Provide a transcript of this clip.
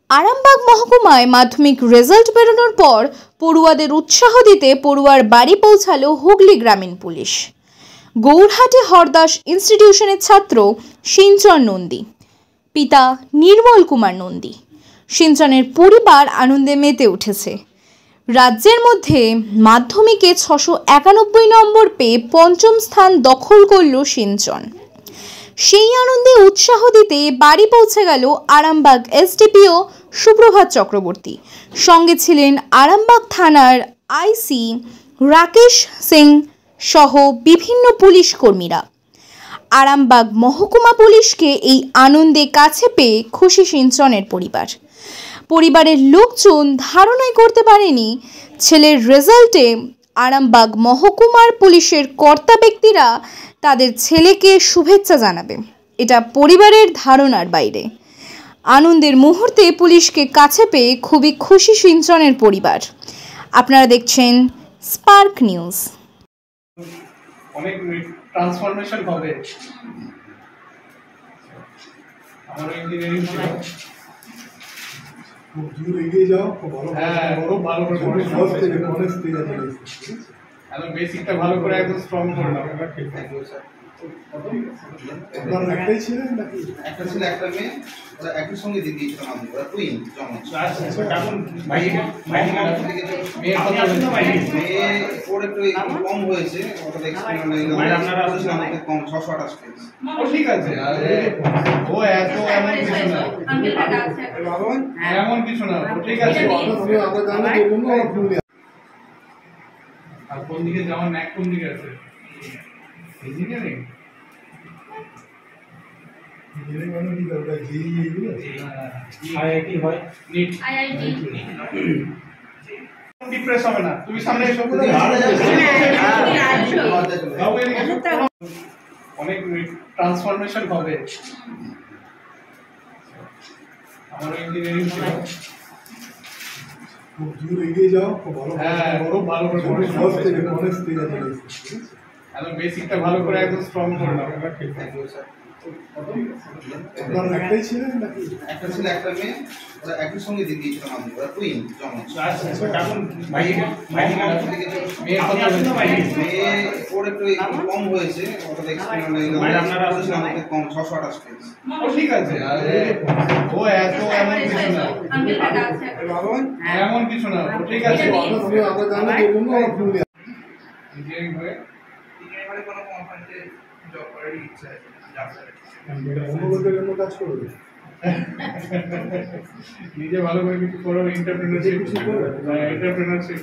আরামবাগ মহকুমায় মাধ্যমিক রেজাল্ট বেরোনোর পর পড়ুয়াদের উৎসাহ দিতে পড়ুয়ার বাড়ি পৌঁছালো হুগলি গ্রামীণ পুলিশ। গৌরহাটি হরদাস ইনস্টিটিউশনের ছাত্র সিঞ্চন নন্দী, পিতা নির্মল কুমার নন্দী। সিঞ্চনের পরিবার আনন্দে মেতে উঠেছে। রাজ্যের মধ্যে মাধ্যমিকে 691 নম্বর পেয়ে পঞ্চম স্থান দখল করল সিঞ্চন। সেই আনন্দে উৎসাহ দিতে বাড়ি পৌঁছে গেল আরামবাগ এসডিপিও সুপ্রভাত চক্রবর্তী। সঙ্গে ছিলেন আরামবাগ থানার আইসি রাকেশ সিং সহ বিভিন্ন পুলিশ কর্মীরা। আরামবাগ মহকুমা পুলিশকে এই আনন্দে কাছে পেয়ে খুশি সিঞ্চনের পরিবারের লোকজন ধারণাই করতে পারেনি ছেলের রেজাল্টে আরামবাগ মহকুমার পুলিশের কর্তা ব্যক্তিরা তাদের ছেলেকে শুভেচ্ছা জানাবে। এটা পরিবারের ধারণার বাইরে। আনন্দের মুহূর্তে পুলিশকে কাছে পেয়ে খুবই খুশি সিঞ্চনের পরিবার। আপনারা দেখছেন স্পার্ক নিউজ। অনেক ট্রান্সফরমেশন হবে। আমার ইঞ্জিনিয়ারিং ছিল, খুব দূর এগিয়ে যাও, খুব ভালো। হ্যাঁ, খুব ভালো করে একদম বেসিকটা ভালো করে একদম স্ট্রং করে নাও। আপনার একটাই ছিলেন নাকি? একটা ছিল, একটা মেয়ে, ওরা একই সঙ্গে দিয়ে দিয়েছিলাম আমি, ওরা টুইন জমজ। মেয়ে ওর একটু কম হয়েছে, ওটা দেখছি আমাকে কম 628 পেজ। ও ঠিক আছে, ও এত এমন কিছু না, এমন কিছু না, ঠিক আছে। আর কোন দিকে যাওয়ার ন্যাক কোন দিকে আছে? ইঞ্জিনিয়ারিং মানে কি দরকার? আইআইটি হয়, নিট, আইআইটি। ডিপ্রেস হবে না, তুমি সামনে এসো। অনেক ট্রান্সফরমেশন হবে। আমার ইঞ্জিনিয়ারিং ছিল, খুব দূর এগিয়ে যাও, খুব ভালো। হ্যাঁ, খুব ভালো করে একদম বেসিকটা ভালো করে একদম স্ট্রং করে নাও। আপনার একটাই ছিলেন নাকি? একটা ছিল, একটা মেয়ে, ওরা একই সঙ্গে দিয়ে দিয়েছিলাম আমি, ওরা টুইন জমজ। মেয়ে ওর একটু কম হয়েছে, ওটা দেখছি আমাকে কম 628 পেজ। ও ঠিক আছে, ও এত এমন কিছু না, এমন কিছু না, ঠিক আছে। ইঞ্জিনিয়ারিং হয়ে কোনো কোম্পানিতে জব করার ইচ্ছা আছে। কাজ করবে, নিজে ভালো করে কিছু করো, এন্টারপ্রেনারশিপ।